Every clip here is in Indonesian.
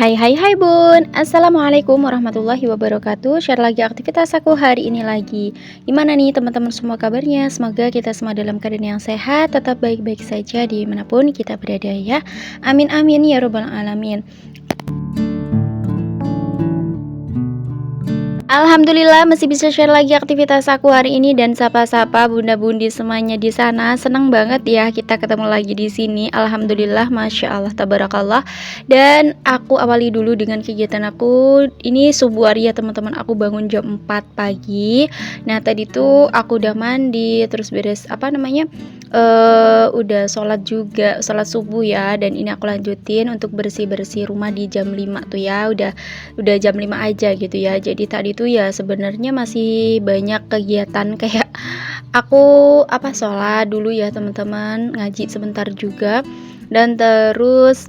Hai bun, Assalamualaikum warahmatullahi wabarakatuh. Share lagi aktivitas aku hari ini lagi. Gimana nih teman-teman semua kabarnya? Semoga kita semua dalam keadaan yang sehat, tetap baik-baik saja dimanapun kita berada ya. Amin amin ya robbal alamin. Alhamdulillah masih bisa share lagi aktivitas aku hari ini dan sapa-sapa bunda-budi semuanya di sana. Senang banget ya kita ketemu lagi di sini. Alhamdulillah, masya Allah, tabarakallah. Dan aku awali dulu dengan kegiatan aku. Ini subuh hari ya teman-teman. Aku bangun jam 4 pagi. Nah tadi tuh aku udah mandi, terus beres udah sholat juga, sholat subuh ya. Dan ini aku lanjutin untuk bersih-bersih rumah di jam 5 tuh ya. Udah jam 5 aja gitu ya. Jadi tadi tuh ya sebenarnya masih banyak kegiatan kayak aku sholat dulu ya teman-teman, ngaji sebentar juga, dan terus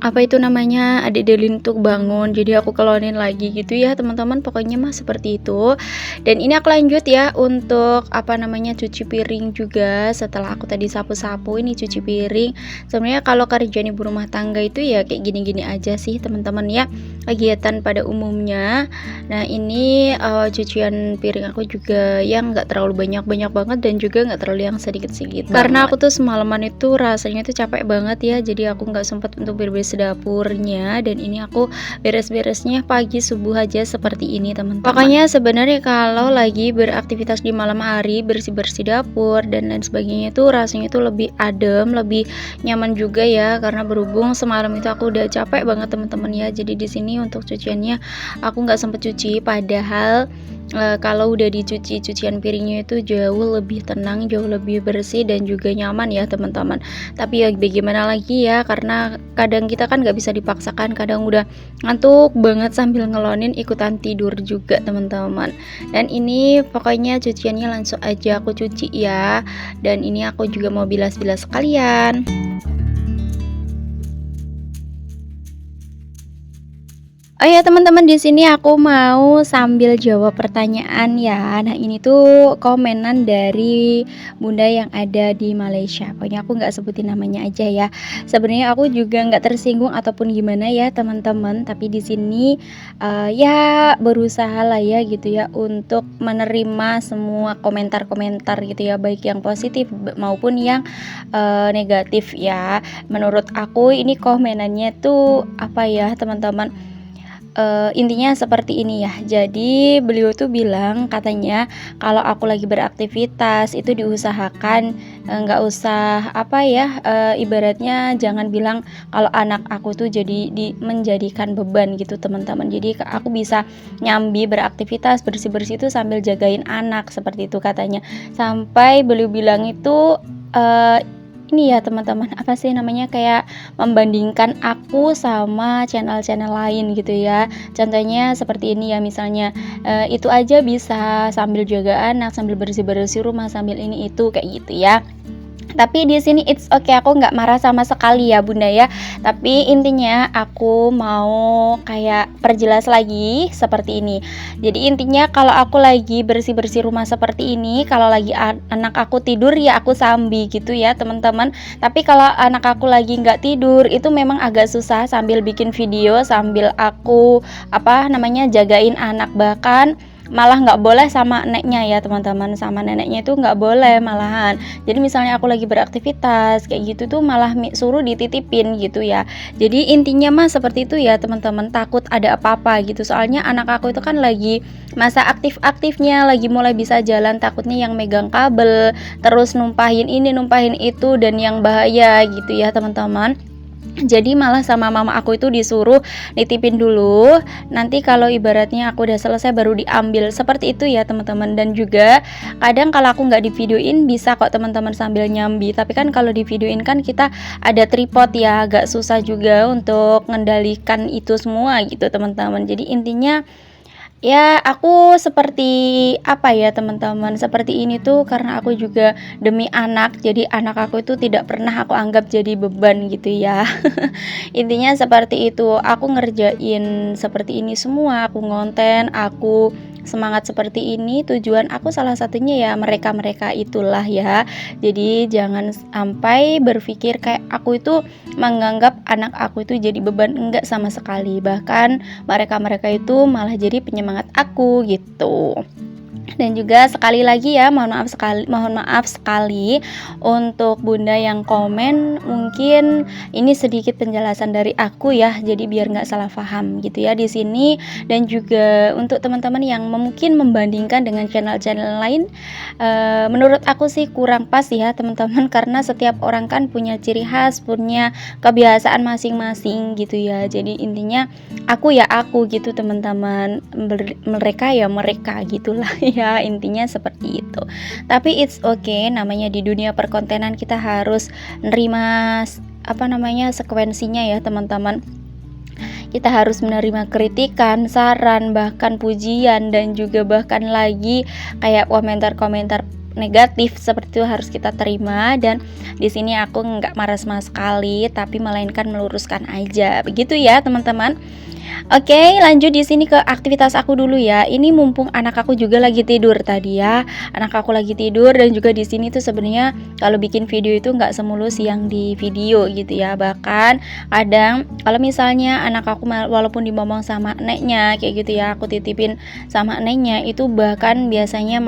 adik Delin untuk bangun, jadi aku kelonin lagi gitu ya teman-teman. Pokoknya mah seperti itu. Dan ini aku lanjut ya untuk cuci piring juga. Setelah aku tadi sapu-sapu, ini cuci piring. Sebenarnya kalau kerjaan ibu rumah tangga itu ya kayak gini-gini aja sih teman-teman ya, kegiatan pada umumnya. Nah ini cucian piring aku juga yang nggak terlalu banyak banget, dan juga nggak terlalu yang sedikit-sedikit, karena aku tuh semalaman itu rasanya tuh capek banget ya, jadi aku nggak sempat untuk beres dapurnya. Dan ini aku beres-beresnya pagi subuh aja seperti ini teman-teman. Pokoknya sebenarnya kalau lagi beraktivitas di malam hari, bersih-bersih dapur dan lain sebagainya, itu rasanya itu lebih adem, lebih nyaman juga ya, karena berhubung semalam itu aku udah capek banget teman-teman ya. Jadi di sini untuk cuciannya aku nggak sempet cuci, padahal kalau udah dicuci, cucian piringnya itu jauh lebih tenang, jauh lebih bersih dan juga nyaman ya teman-teman. Tapi ya bagaimana lagi ya, karena kadang kita kan nggak bisa dipaksakan, kadang udah ngantuk banget sambil ngelonin ikutan tidur juga teman-teman. Dan ini pokoknya cuciannya langsung aja aku cuci ya. Dan ini aku juga mau bilas-bilas sekalian. Oh ya teman-teman, di sini aku mau sambil jawab pertanyaan ya. Nah ini tuh komenan dari bunda yang ada di Malaysia. Pokoknya aku nggak sebutin namanya aja ya. Sebenarnya aku juga nggak tersinggung ataupun gimana ya teman-teman. Tapi di sini ya berusaha lah ya gitu ya untuk menerima semua komentar-komentar gitu ya, baik yang positif maupun yang negatif ya. Menurut aku ini komenannya tuh apa ya teman-teman, intinya seperti ini ya. Jadi beliau tuh bilang, katanya kalau aku lagi beraktivitas itu diusahakan nggak usah ibaratnya jangan bilang kalau anak aku tuh jadi menjadikan beban gitu teman-teman. Jadi aku bisa nyambi beraktivitas bersih-bersih itu sambil jagain anak, seperti itu katanya. Sampai beliau bilang itu ini ya teman-teman, kayak membandingkan aku sama channel-channel lain gitu ya. Contohnya seperti ini ya, misalnya itu aja bisa sambil jaga anak, sambil bersih-bersih rumah, sambil ini itu kayak gitu ya. Tapi di sini it's okay, aku nggak marah sama sekali ya bunda ya. Tapi intinya aku mau kayak perjelas lagi seperti ini. Jadi intinya kalau aku lagi bersih-bersih rumah seperti ini, kalau lagi anak aku tidur ya aku sambi gitu ya teman-teman. Tapi kalau anak aku lagi nggak tidur, itu memang agak susah sambil bikin video, sambil aku jagain anak. Bahkan malah nggak boleh sama neneknya ya teman-teman, sama neneknya itu nggak boleh malahan. Jadi misalnya aku lagi beraktivitas kayak gitu tuh malah suruh dititipin gitu ya. Jadi intinya mah seperti itu ya teman-teman, takut ada apa-apa gitu. Soalnya anak aku itu kan lagi masa aktif-aktifnya, lagi mulai bisa jalan, takutnya yang megang kabel terus numpahin ini numpahin itu, dan yang bahaya gitu ya teman-teman. Jadi malah sama mama aku itu disuruh nitipin dulu, nanti kalau ibaratnya aku udah selesai baru diambil, seperti itu ya teman-teman. Dan juga kadang kalau aku nggak di videoin bisa kok teman-teman sambil nyambi, tapi kan kalau di videoin kan kita ada tripod ya, agak susah juga untuk mengendalikan itu semua gitu teman-teman. Jadi intinya ya aku seperti apa ya teman-teman, seperti ini tuh karena aku juga demi anak. Jadi anak aku itu tidak pernah aku anggap jadi beban gitu ya. Intinya seperti itu, aku ngerjain seperti ini semua, aku ngonten, aku semangat seperti ini, tujuan aku salah satunya ya mereka-mereka itulah ya. Jadi jangan sampai berpikir kayak aku itu menganggap anak aku itu jadi beban, enggak sama sekali. Bahkan mereka-mereka itu malah jadi penyemangat aku gitu. Dan juga sekali lagi ya, mohon maaf sekali untuk Bunda yang komen, mungkin ini sedikit penjelasan dari aku ya, jadi biar nggak salah paham gitu ya di sini. Dan juga untuk teman-teman yang mungkin membandingkan dengan channel-channel lain, menurut aku sih kurang pas ya teman-teman, karena setiap orang kan punya ciri khas, punya kebiasaan masing-masing gitu ya. Jadi intinya aku ya aku gitu teman-teman, mereka ya mereka gitulah ya, intinya seperti itu. Tapi it's okay, namanya di dunia perkontenan kita harus nerima sekuensinya ya teman-teman. Kita harus menerima kritikan, saran, bahkan pujian, dan juga bahkan lagi kayak komentar-komentar negatif seperti itu harus kita terima. Dan di sini aku nggak marah sama sekali, tapi melainkan meluruskan aja, begitu ya teman-teman. Oke, lanjut di sini ke aktivitas aku dulu ya. Ini mumpung anak aku juga lagi tidur tadi ya. Anak aku lagi tidur, dan juga di sini tuh sebenarnya kalau bikin video itu nggak semulus yang di video gitu ya. Bahkan kadang kalau misalnya anak aku walaupun dimomong sama neneknya kayak gitu ya, aku titipin sama neneknya, itu bahkan biasanya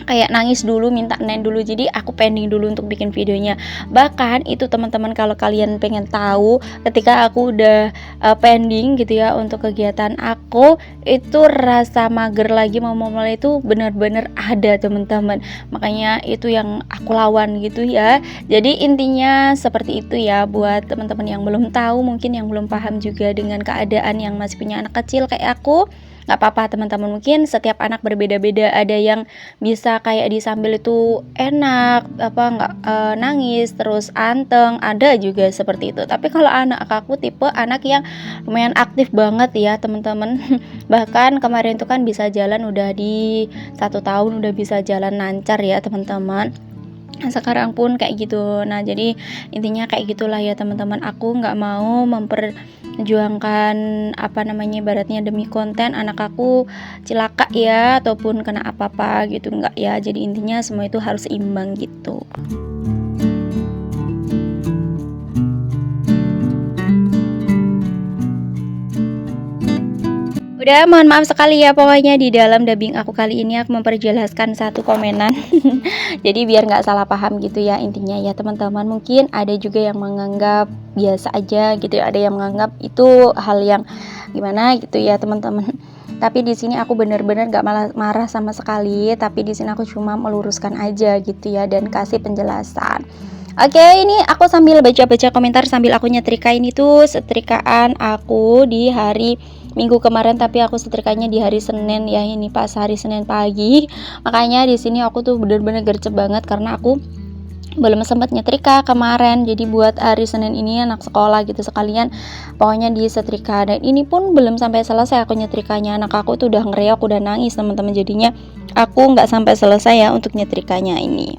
kayak nangis dulu, minta nen dulu, jadi aku pending dulu untuk bikin videonya. Bahkan itu teman-teman, kalau kalian pengen tahu, ketika aku udah pending gitu ya untuk kegiatan aku, itu rasa mager lagi mau mulai itu bener-bener ada teman-teman. Makanya itu yang aku lawan gitu ya. Jadi intinya seperti itu ya, buat teman-teman yang belum tahu, mungkin yang belum paham juga dengan keadaan yang masih punya anak kecil kayak aku. Nggak apa-apa teman-teman, mungkin setiap anak berbeda-beda, ada yang bisa kayak disambil itu enak, nggak nangis terus anteng, ada juga seperti itu. Tapi kalau anak aku tipe anak yang lumayan aktif banget ya teman-teman. Bahkan kemarin itu kan bisa jalan, udah di 1 tahun udah bisa jalan lancar ya teman-teman. Sekarang pun kayak gitu. Nah jadi intinya kayak gitulah ya teman-teman, aku nggak mau memperjuangkan ibaratnya demi konten anak aku cilaka ya, ataupun kena apa-apa gitu, nggak ya. Jadi intinya semua itu harus imbang gitu. Udah, mohon maaf sekali ya, pokoknya di dalam dubbing aku kali ini aku memperjelaskan satu komenan. Jadi biar nggak salah paham gitu ya intinya ya teman-teman. Mungkin ada juga yang menganggap biasa aja gitu ya, ada yang menganggap itu hal yang gimana gitu ya teman-teman. Tapi di sini aku bener-bener nggak marah sama sekali, tapi di sini aku cuma meluruskan aja gitu ya, dan kasih penjelasan. Oke, ini aku sambil baca-baca komentar sambil aku nyetrika. Ini tuh setrikaan aku di hari Minggu kemarin, tapi aku setrikanya di hari Senin ya, ini pas hari Senin pagi. Makanya di sini aku tuh bener-bener gercep banget karena aku belum sempat nyetrika kemarin. Jadi buat hari Senin ini anak sekolah gitu sekalian, pokoknya di setrika. Dan ini pun belum sampai selesai aku nyetrikanya, anak aku tuh udah ngereok, udah nangis teman-teman. Jadinya aku nggak sampai selesai ya untuk nyetrikanya ini.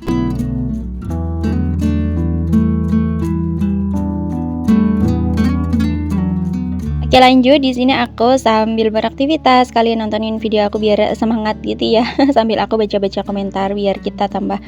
Oke, lanjut. Di sini aku sambil beraktivitas, kalian nontonin video aku biar semangat gitu ya. Sambil aku baca-baca komentar biar kita tambah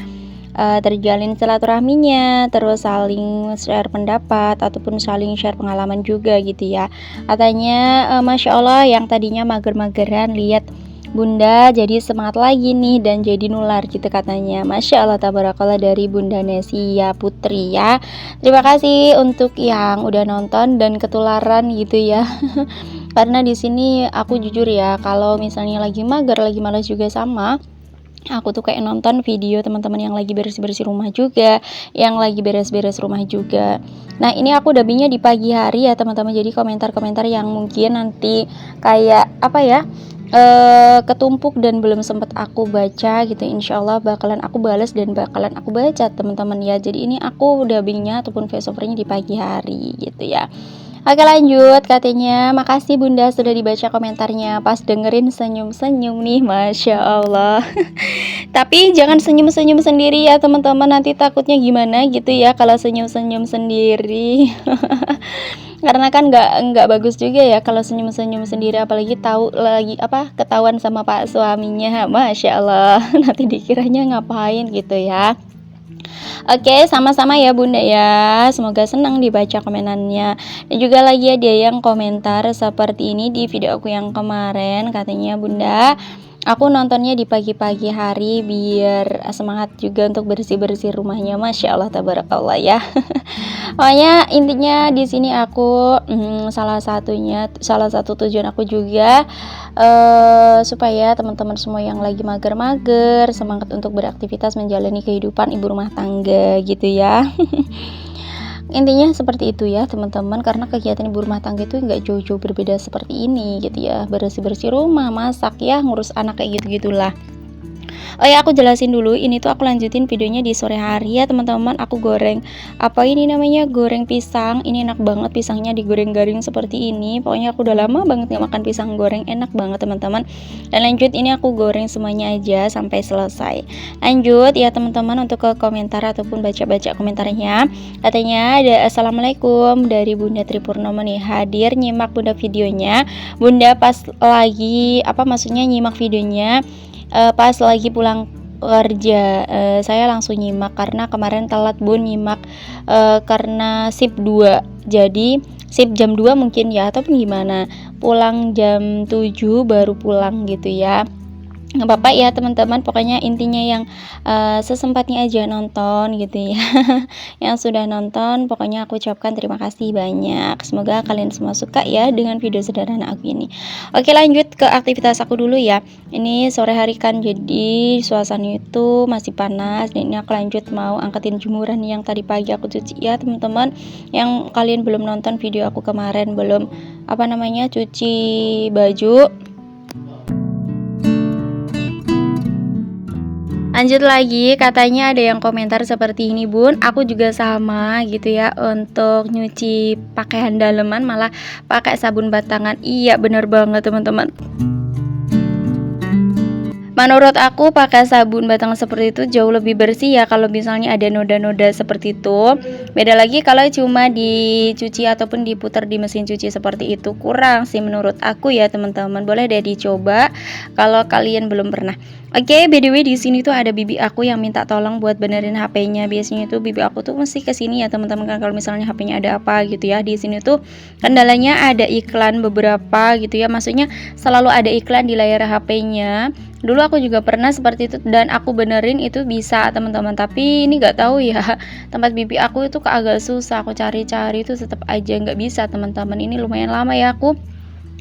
terjalin silaturahminya, terus saling share pendapat ataupun saling share pengalaman juga gitu ya. Katanya Masya Allah, yang tadinya mager-mageran lihat Bunda jadi semangat lagi nih dan jadi nular gitu katanya. Masya Allah, tabarakallah, dari Bunda Nesia Putri ya. Terima kasih untuk yang udah nonton dan ketularan gitu ya. Karena di sini aku jujur ya, kalau misalnya lagi mager, lagi malas juga sama, aku tuh kayak nonton video teman-teman yang lagi beres-beres rumah juga, yang lagi beres-beres rumah juga. Nah ini aku dubbingnya di pagi hari ya teman-teman. Jadi komentar-komentar yang mungkin nanti kayak ketumpuk dan belum sempat aku baca gitu, insya Allah bakalan aku balas dan bakalan aku baca teman-teman ya. Jadi ini aku dubbingnya ataupun voice overnya di pagi hari gitu ya. Oke lanjut, katanya makasih bunda sudah dibaca komentarnya. Pas dengerin senyum-senyum nih, Masya Allah. Tapi jangan senyum-senyum sendiri ya teman-teman, nanti takutnya gimana gitu ya kalau senyum-senyum sendiri. Karena kan nggak bagus juga ya kalau senyum-senyum sendiri, apalagi tahu lagi apa ketahuan sama pak suaminya, Masya Allah. Nanti dikiranya ngapain gitu ya. Oke, sama-sama ya bunda ya, semoga senang dibaca komenannya. Dan juga lagi ada yang komentar seperti ini di video aku yang kemarin, katanya bunda, aku nontonnya di pagi-pagi hari biar semangat juga untuk bersih-bersih rumahnya. Masya Allah, tabarakallah ya. Pokoknya intinya di sini aku salah satu tujuan aku juga supaya teman-teman semua yang lagi mager-mager semangat untuk beraktivitas menjalani kehidupan ibu rumah tangga gitu ya. Intinya seperti itu ya teman-teman, karena kegiatan ibu rumah tangga itu nggak jauh-jauh berbeda seperti ini gitu ya, bersih-bersih rumah, masak ya, ngurus anak kayak gitu-gitulah. Oh ya, aku jelasin dulu, ini tuh aku lanjutin videonya di sore hari ya teman-teman. Aku goreng apa ini namanya, goreng pisang. Ini enak banget pisangnya digoreng garing seperti ini. Pokoknya aku udah lama banget gak makan pisang goreng, enak banget teman-teman. Dan lanjut, ini aku goreng semuanya aja sampai selesai. Lanjut ya teman-teman, untuk ke komentar ataupun baca-baca komentarnya. Katanya ada assalamualaikum dari Bunda Tripurnomo nih, hadir nyimak bunda videonya. Bunda pas lagi maksudnya nyimak videonya pas lagi pulang kerja. Saya langsung nyimak karena kemarin telat bun nyimak karena sip 2, jadi sip jam 2 mungkin ya, ataupun gimana, pulang jam 7 baru pulang gitu ya. Nggak apa-apa ya teman-teman, pokoknya intinya yang sesempatnya aja nonton gitu ya. Yang sudah nonton pokoknya aku ucapkan terima kasih banyak, semoga kalian semua suka ya dengan video sederhana aku ini. Oke, lanjut ke aktivitas aku dulu ya. Ini sore hari kan, jadi suasana itu masih panas, dan ini aku lanjut mau angkatin jemuran yang tadi pagi aku cuci ya teman-teman. Yang kalian belum nonton video aku kemarin, belum cuci baju. Lanjut lagi, katanya ada yang komentar seperti ini bun, aku juga sama gitu ya, untuk nyuci pakaian daleman malah pakai sabun batangan. Iya bener banget teman-teman. Menurut aku pakai sabun batang seperti itu jauh lebih bersih ya kalau misalnya ada noda-noda seperti itu. Beda lagi kalau cuma dicuci ataupun diputar di mesin cuci seperti itu, kurang sih menurut aku ya teman-teman. Boleh deh dicoba kalau kalian belum pernah. Oke, by the way di sini tuh ada bibi aku yang minta tolong buat benerin HP-nya. Biasanya tuh bibi aku tuh mesti ke sini ya teman-teman, kan kalau misalnya HP-nya ada apa gitu ya. Di sini tuh kendalanya ada iklan beberapa gitu ya. Maksudnya selalu ada iklan di layar HP-nya. Dulu aku juga pernah seperti itu dan aku benerin itu bisa teman-teman, tapi ini nggak tahu ya, tempat bibi aku itu agak susah, aku cari-cari itu tetap aja nggak bisa teman-teman. Ini lumayan lama ya aku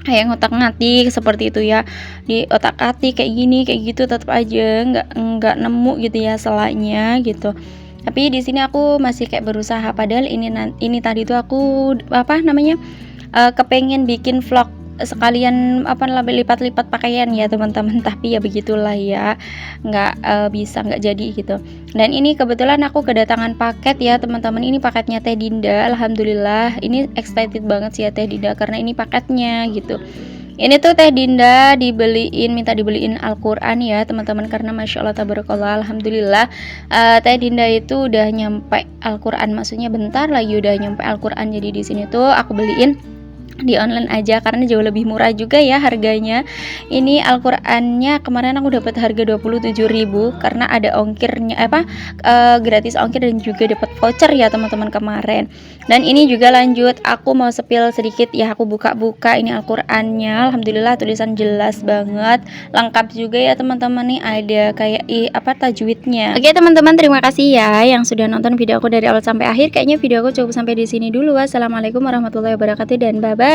kayak ngotak-ngatik seperti itu ya, di otak-atik kayak gini kayak gitu, tetap aja nggak nemu gitu ya selanya gitu. Tapi di sini aku masih kayak berusaha, padahal ini tadi tuh aku kepengen bikin vlog sekalian lipat-lipat pakaian ya teman-teman, tapi ya begitulah ya, nggak jadi gitu. Dan ini kebetulan aku kedatangan paket ya teman-teman, ini paketnya Teh Dinda. Alhamdulillah, ini excited banget sih ya Teh Dinda karena ini paketnya gitu. Ini tuh Teh Dinda minta dibeliin Al-Quran ya teman-teman, karena Masya Allah tabarakallah, Alhamdulillah Teh Dinda itu udah nyampe Al-Quran, maksudnya bentar lagi udah nyampe Al-Quran. Jadi di sini tuh aku beliin di online aja karena jauh lebih murah juga ya harganya. Ini Al-Qur'annya kemarin aku dapat harga 27.000 karena ada ongkirnya gratis ongkir dan juga dapat voucher ya teman-teman kemarin. Dan ini juga lanjut, aku mau spill sedikit ya, aku buka-buka ini Al-Qur'annya. Alhamdulillah tulisan jelas banget, lengkap juga ya teman-teman, nih ada kayak tajwidnya. Oke teman-teman, terima kasih ya yang sudah nonton video aku dari awal sampai akhir. Kayaknya video aku cukup sampai di sini dulu. Wassalamualaikum warahmatullahi wabarakatuh dan bye bye.